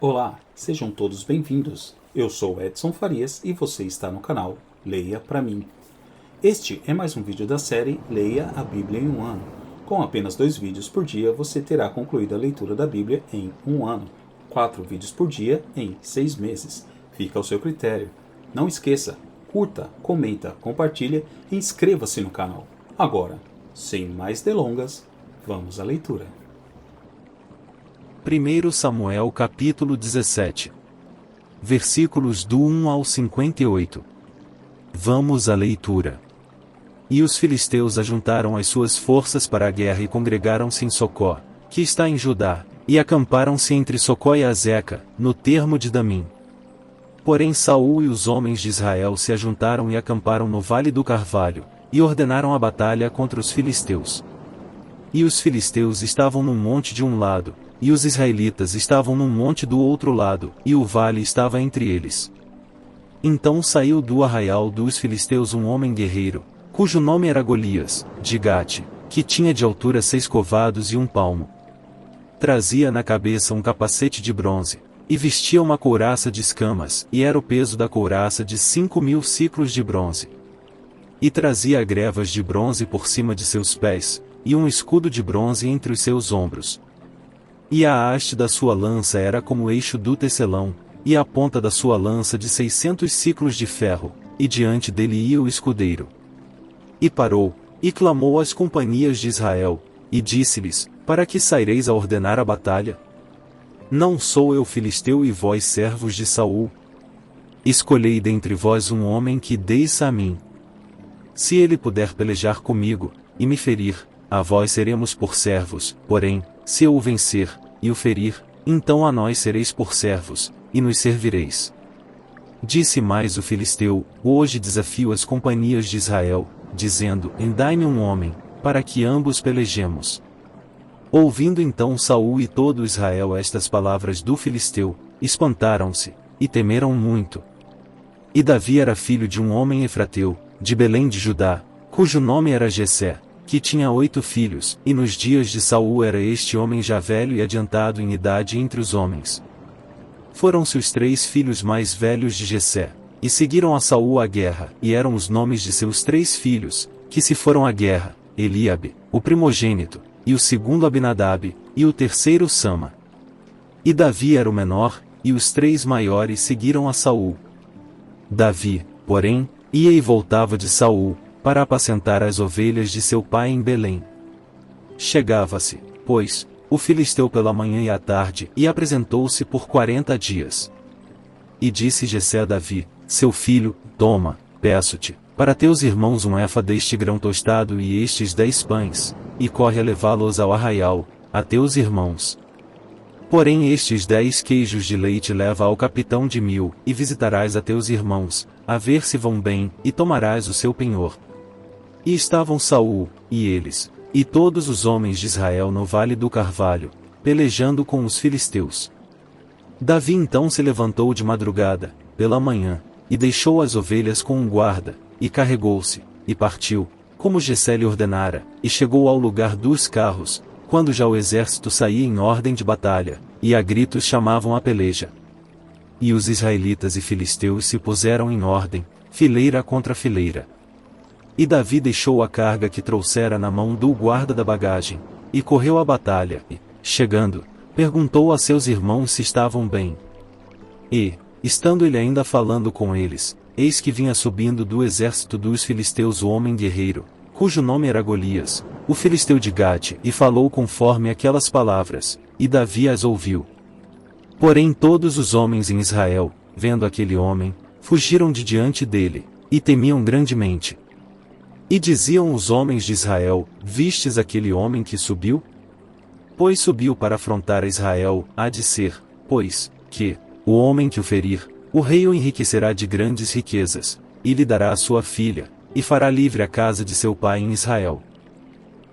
Olá, sejam todos bem-vindos. Eu sou Edson Farias e você está no canal Leia Pra Mim. Este é mais um vídeo da série Leia a Bíblia em um ano. Com apenas 2 vídeos por dia, você terá concluído a leitura da Bíblia em um ano. 4 vídeos por dia em 6 meses. Fica ao seu critério. Não esqueça, curta, comenta, compartilha e inscreva-se no canal. Agora, sem mais delongas, vamos à leitura. 1 Samuel capítulo 17. Versículos do 1 ao 58. Vamos à leitura. E os filisteus ajuntaram as suas forças para a guerra e congregaram-se em Socó, que está em Judá, e acamparam-se entre Socó e Azeca, no termo de Damim. Porém Saul e os homens de Israel se ajuntaram e acamparam no vale do Carvalho, e ordenaram a batalha contra os filisteus. E os filisteus estavam num monte de um lado, e os israelitas estavam num monte do outro lado, e o vale estava entre eles. Então saiu do arraial dos filisteus um homem guerreiro, cujo nome era Golias, de Gate, que tinha de altura 6 covados e 1 palmo. Trazia na cabeça um capacete de bronze, e vestia uma couraça de escamas, e era o peso da couraça de 5.000 siclos de bronze. E trazia grevas de bronze por cima de seus pés, e um escudo de bronze entre os seus ombros. E a haste da sua lança era como o eixo do tecelão, e a ponta da sua lança de 600 siclos de ferro, e diante dele ia o escudeiro. E parou, e clamou às companhias de Israel, e disse-lhes: Para que saireis a ordenar a batalha? Não sou eu filisteu e vós servos de Saul? Escolhei dentre vós um homem que desça a mim. Se ele puder pelejar comigo, e me ferir, a vós seremos por servos, porém, se eu o vencer, e o ferir, então a nós sereis por servos, e nos servireis. Disse mais o filisteu: Hoje desafio as companhias de Israel, dizendo: Dai-me um homem, para que ambos pelejemos. Ouvindo então Saul e todo Israel estas palavras do filisteu, espantaram-se, e temeram muito. E Davi era filho de um homem efrateu, de Belém de Judá, cujo nome era Jessé, que tinha 8 filhos, e nos dias de Saul era este homem já velho e adiantado em idade entre os homens. Foram-se os 3 filhos mais velhos de Jessé, e seguiram a Saul à guerra, e eram os nomes de seus 3 filhos, que se foram à guerra: Eliabe, o primogênito, e o segundo Abinadab, e o terceiro Sama. E Davi era o menor, e os 3 maiores seguiram a Saul. Davi, porém, ia e voltava de Saul, para apacentar as ovelhas de seu pai em Belém. Chegava-se, pois, o filisteu pela manhã e à tarde, e apresentou-se por 40 dias. E disse Jessé a Davi, seu filho: Toma, peço-te, para teus irmãos um efa deste grão tostado e estes 10 pães, e corre a levá-los ao arraial, a teus irmãos. Porém estes 10 queijos de leite leva ao capitão de 1000, e visitarás a teus irmãos, a ver se vão bem, e tomarás o seu penhor. E estavam Saul, e eles, e todos os homens de Israel no vale do Carvalho, pelejando com os filisteus. Davi então se levantou de madrugada, pela manhã, e deixou as ovelhas com um guarda, e carregou-se, e partiu, como Jessé lhe ordenara, e chegou ao lugar dos carros, quando já o exército saía em ordem de batalha, e a gritos chamavam a peleja. E os israelitas e filisteus se puseram em ordem, fileira contra fileira. E Davi deixou a carga que trouxera na mão do guarda da bagagem, e correu à batalha, e, chegando, perguntou a seus irmãos se estavam bem. E, estando ele ainda falando com eles, eis que vinha subindo do exército dos filisteus o homem guerreiro, cujo nome era Golias, o filisteu de Gate, e falou conforme aquelas palavras, e Davi as ouviu. Porém todos os homens em Israel, vendo aquele homem, fugiram de diante dele, e temiam grandemente. E diziam os homens de Israel: Vistes aquele homem que subiu? Pois subiu para afrontar a Israel, há de ser, pois, que, o homem que o ferir, o rei o enriquecerá de grandes riquezas, e lhe dará a sua filha, e fará livre a casa de seu pai em Israel.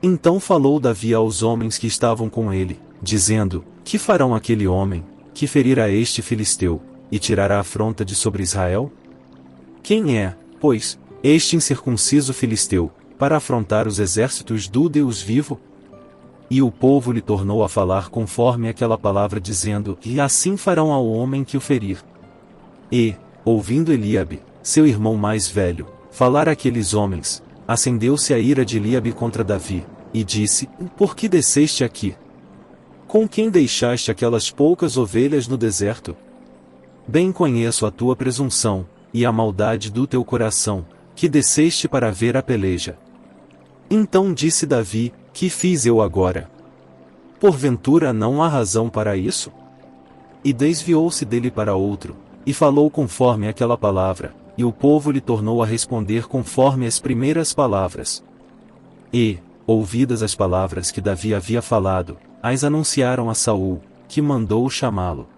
Então falou Davi aos homens que estavam com ele, dizendo: Que farão aquele homem, que ferirá este filisteu, e tirará a afronta de sobre Israel? Quem é, pois, este incircunciso filisteu, para afrontar os exércitos do Deus vivo? e o povo lhe tornou a falar conforme aquela palavra, dizendo: e assim farão ao homem que o ferir. E, ouvindo Eliabe, seu irmão mais velho, falar àqueles homens, acendeu-se a ira de Eliabe contra Davi, e disse: por que desceste aqui? Com quem deixaste aquelas poucas ovelhas no deserto? Bem conheço a tua presunção, e a maldade do teu coração, que desceste para ver a peleja. Então disse Davi: que fiz eu agora? Porventura não há razão para isso? E desviou-se dele para outro, e falou conforme aquela palavra, e o povo lhe tornou a responder conforme as primeiras palavras. E, ouvidas as palavras que Davi havia falado, as anunciaram a Saul, que mandou chamá-lo.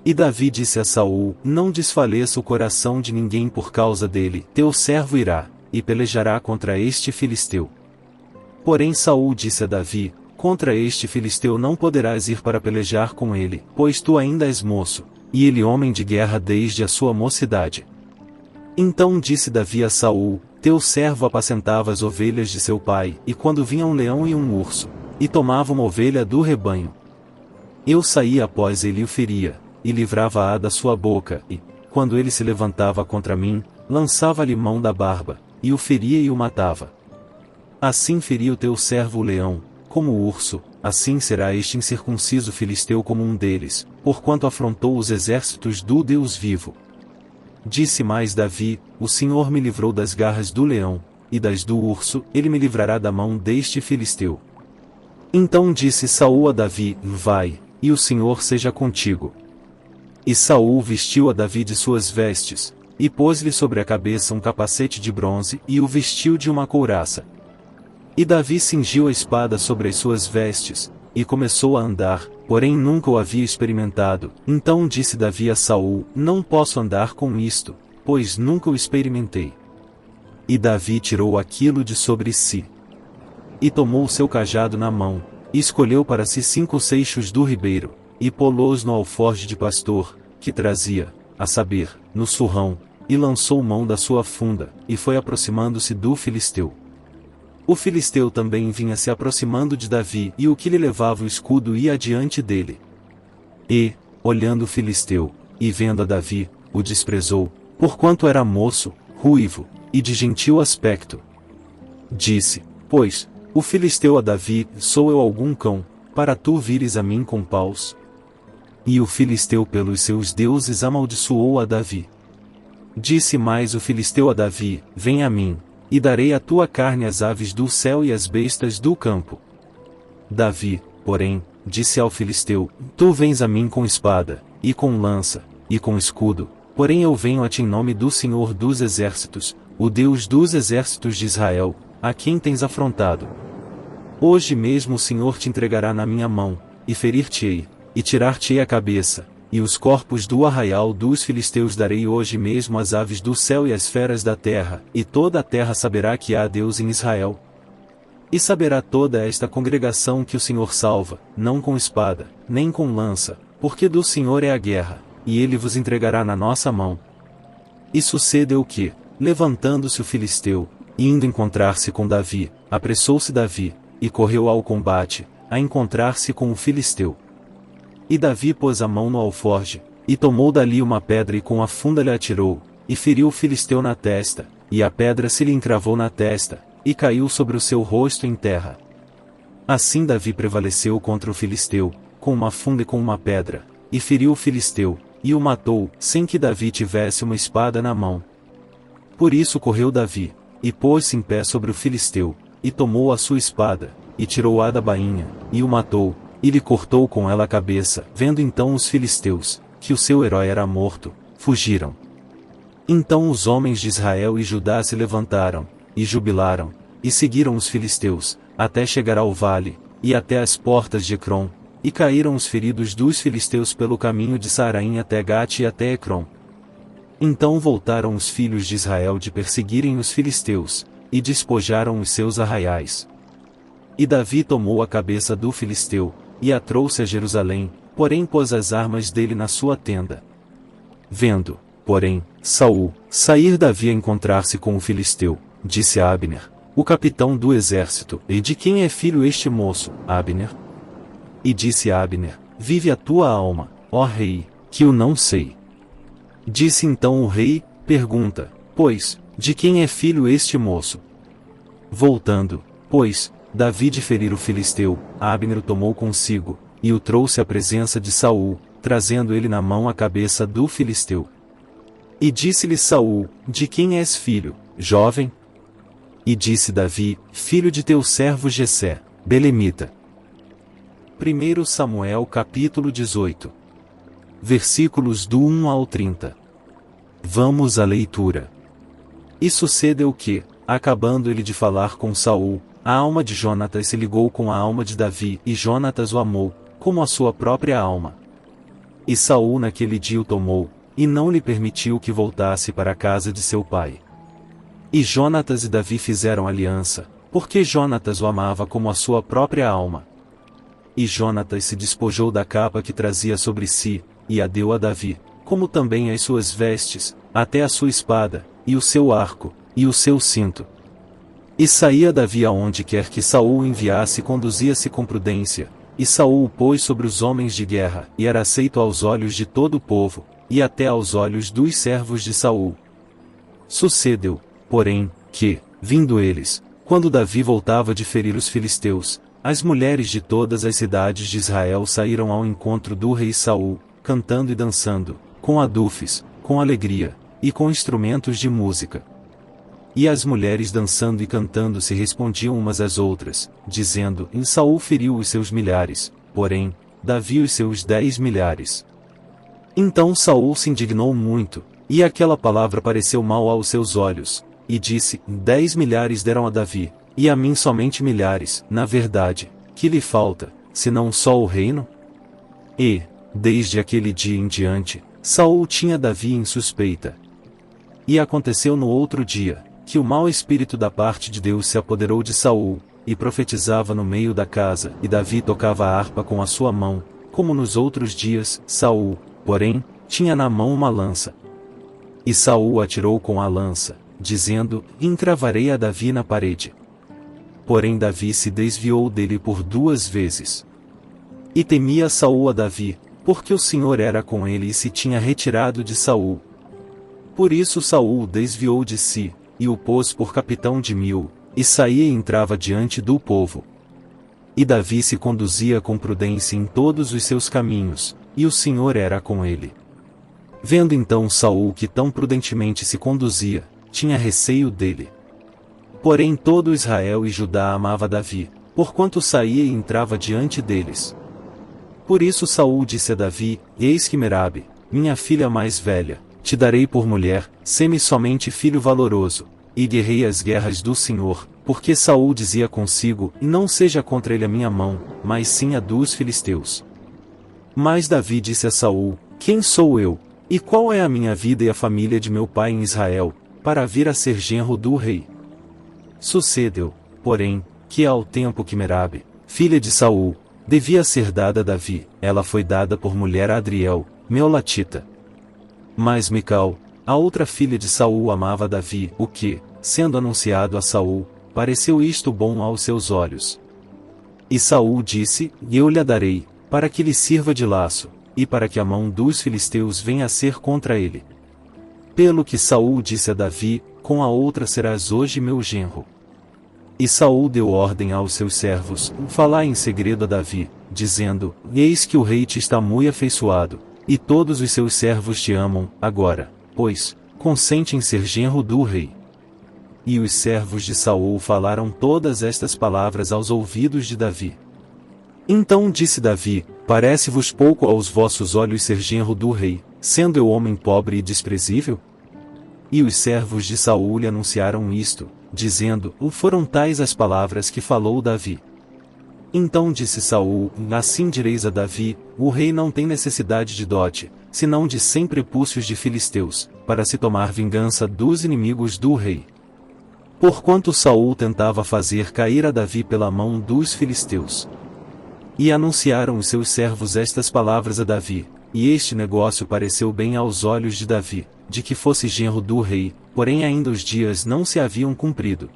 E Davi disse a Saul: não desfaleça o coração de ninguém por causa dele, teu servo irá, e pelejará contra este filisteu. Porém Saul disse a Davi: contra este filisteu não poderás ir para pelejar com ele, pois tu ainda és moço, e ele homem de guerra desde a sua mocidade. Então disse Davi a Saul: teu servo apacentava as ovelhas de seu pai, e quando vinha um leão e um urso, e tomava uma ovelha do rebanho, eu saía após ele e o feria, e livrava-a da sua boca, e, quando ele se levantava contra mim, lançava-lhe mão da barba, e o feria e o matava. Assim feria o teu servo o leão, como o urso, assim será este incircunciso filisteu como um deles, porquanto afrontou os exércitos do Deus vivo. Disse mais Davi: o Senhor me livrou das garras do leão, e das do urso, ele me livrará da mão deste filisteu. Então disse Saul a Davi: vai, e o Senhor seja contigo. E Saul vestiu a Davi de suas vestes, e pôs-lhe sobre a cabeça um capacete de bronze, e o vestiu de uma couraça. E Davi cingiu a espada sobre as suas vestes, e começou a andar, porém nunca o havia experimentado. Então disse Davi a Saul: não posso andar com isto, pois nunca o experimentei. E Davi tirou aquilo de sobre si. E tomou o seu cajado na mão, e escolheu para si 5 seixos do ribeiro, e pô-los no alforje de pastor, que trazia, a saber, no surrão, e lançou mão da sua funda, e foi aproximando-se do filisteu. O filisteu também vinha se aproximando de Davi, e o que lhe levava o escudo ia adiante dele. E, olhando o filisteu, e vendo a Davi, o desprezou, porquanto era moço, ruivo, e de gentil aspecto. Disse, pois, o filisteu a Davi: sou eu algum cão, para tu vires a mim com paus? E o filisteu pelos seus deuses amaldiçoou a Davi. Disse mais o filisteu a Davi: vem a mim, e darei a tua carne às aves do céu e às bestas do campo. Davi, porém, disse ao filisteu: tu vens a mim com espada, e com lança, e com escudo, porém eu venho a ti em nome do Senhor dos exércitos, o Deus dos exércitos de Israel, a quem tens afrontado. Hoje mesmo o Senhor te entregará na minha mão, e ferir-te-ei, e tirar-te-ei a cabeça, e os corpos do arraial dos filisteus darei hoje mesmo às aves do céu e às feras da terra, e toda a terra saberá que há Deus em Israel. E saberá toda esta congregação que o Senhor salva, não com espada, nem com lança, porque do Senhor é a guerra, e ele vos entregará na nossa mão. E sucedeu que, levantando-se o filisteu, e indo encontrar-se com Davi, apressou-se Davi, e correu ao combate, a encontrar-se com o filisteu. E Davi pôs a mão no alforje, e tomou dali uma pedra e com a funda lhe atirou, e feriu o filisteu na testa, e a pedra se lhe encravou na testa, e caiu sobre o seu rosto em terra. Assim Davi prevaleceu contra o filisteu, com uma funda e com uma pedra, e feriu o filisteu, e o matou, sem que Davi tivesse uma espada na mão. Por isso correu Davi, e pôs-se em pé sobre o filisteu, e tomou a sua espada, e tirou-a da bainha, e o matou, e lhe cortou com ela a cabeça. Vendo então os filisteus, que o seu herói era morto, fugiram. Então os homens de Israel e Judá se levantaram, e jubilaram, e seguiram os filisteus, até chegar ao vale, e até as portas de Ecrom, e caíram os feridos dos filisteus pelo caminho de Saaraim até Gate e até Ecrom. Então voltaram os filhos de Israel de perseguirem os filisteus, e despojaram os seus arraiais. E Davi tomou a cabeça do filisteu, e a trouxe a Jerusalém, porém pôs as armas dele na sua tenda. Vendo, porém, Saul, sair Davi a encontrar-se com o filisteu, disse a Abner: o capitão do exército: E de quem é filho este moço, Abner? E disse Abner: Vive a tua alma, ó rei, que o não sei. Disse então o rei: Pergunta, pois, de quem é filho este moço? Voltando, pois, Davi de ferir o filisteu, Abner o tomou consigo, e o trouxe à presença de Saul, trazendo ele na mão a cabeça do filisteu. E disse-lhe Saul: De quem és filho, jovem? E disse Davi: Filho de teu servo Jessé, belemita. 1 Samuel capítulo 18. Versículos do 1 ao 30. Vamos à leitura. E sucedeu que, acabando ele de falar com Saul, a alma de Jonatas se ligou com a alma de Davi, e Jonatas o amou, como a sua própria alma. E Saul naquele dia o tomou, e não lhe permitiu que voltasse para a casa de seu pai. E Jonatas e Davi fizeram aliança, porque Jonatas o amava como a sua própria alma. E Jonatas se despojou da capa que trazia sobre si, e a deu a Davi, como também as suas vestes, até a sua espada, e o seu arco, e o seu cinto. E saía Davi aonde quer que Saul o enviasse, e conduzia-se com prudência, e Saul o pôs sobre os homens de guerra, e era aceito aos olhos de todo o povo, e até aos olhos dos servos de Saul. Sucedeu, porém, que, vindo eles, quando Davi voltava de ferir os filisteus, as mulheres de todas as cidades de Israel saíram ao encontro do rei Saul, cantando e dançando, com adufes, com alegria, e com instrumentos de música. E as mulheres dançando e cantando se respondiam umas às outras, dizendo: Em Saul feriu os seus milhares, porém, Davi os seus 10 milhares. Então Saul se indignou muito, e aquela palavra pareceu mal aos seus olhos, e disse: 10 milhares deram a Davi, e a mim somente milhares. Na verdade, que lhe falta, senão só o reino? E, desde aquele dia em diante, Saul tinha Davi em suspeita. E aconteceu no outro dia, que o mau espírito da parte de Deus se apoderou de Saul, e profetizava no meio da casa, e Davi tocava a harpa com a sua mão, como nos outros dias. Saul, porém, tinha na mão uma lança. E Saul atirou com a lança, dizendo: Encravarei a Davi na parede. Porém Davi se desviou dele por 2 vezes. E temia Saul a Davi, porque o Senhor era com ele e se tinha retirado de Saul. Por isso Saul o desviou de si, e o pôs por capitão de 1000, e saía e entrava diante do povo. E Davi se conduzia com prudência em todos os seus caminhos, e o Senhor era com ele. Vendo então Saul que tão prudentemente se conduzia, tinha receio dele. Porém todo Israel e Judá amava Davi, porquanto saía e entrava diante deles. Por isso Saul disse a Davi: Eis que Merabe, minha filha mais velha, te darei por mulher, sê-me somente filho valoroso, e guerrei as guerras do Senhor, porque Saul dizia consigo: Não seja contra ele a minha mão, mas sim a dos filisteus. Mas Davi disse a Saul: Quem sou eu, e qual é a minha vida e a família de meu pai em Israel, para vir a ser genro do rei? Sucedeu, porém, que ao tempo que Merabe, filha de Saul, devia ser dada a Davi, ela foi dada por mulher a Adriel, meolatita. Mas Mical, a outra filha de Saul, amava Davi, o que, sendo anunciado a Saul, pareceu isto bom aos seus olhos. E Saul disse: Eu lhe a darei, para que lhe sirva de laço, e para que a mão dos filisteus venha a ser contra ele. Pelo que Saul disse a Davi: Com a outra serás hoje meu genro. E Saul deu ordem aos seus servos: Falai em segredo a Davi, dizendo: Eis que o rei te está muito afeiçoado, e todos os seus servos te amam. Agora, pois, consente em ser genro do rei. E os servos de Saul falaram todas estas palavras aos ouvidos de Davi. Então disse Davi: Parece-vos pouco aos vossos olhos ser genro do rei, sendo eu homem pobre e desprezível? E os servos de Saul lhe anunciaram isto, dizendo: Foram tais as palavras que falou Davi. Então disse Saul: Assim direis a Davi: O rei não tem necessidade de dote, senão de 100 prepúcios de filisteus, para se tomar vingança dos inimigos do rei. Porquanto Saul tentava fazer cair a Davi pela mão dos filisteus. E anunciaram os seus servos estas palavras a Davi, e este negócio pareceu bem aos olhos de Davi, de que fosse genro do rei, porém ainda os dias não se haviam cumprido.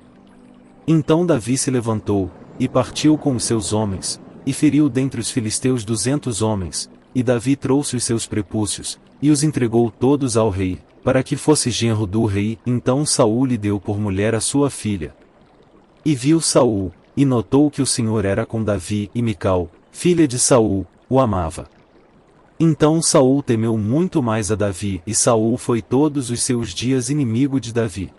Então Davi se levantou, e partiu com os seus homens, e feriu dentre os filisteus 200 homens, e Davi trouxe os seus prepúcios, e os entregou todos ao rei, para que fosse genro do rei. Então Saul lhe deu por mulher a sua filha. E viu Saul, e notou que o Senhor era com Davi, e Mical, filha de Saul, o amava. Então Saul temeu muito mais a Davi, e Saul foi todos os seus dias inimigo de Davi.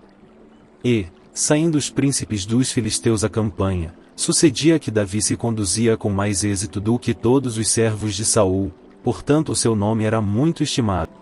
E, saindo os príncipes dos filisteus à campanha, sucedia que Davi se conduzia com mais êxito do que todos os servos de Saul, portanto o seu nome era muito estimado.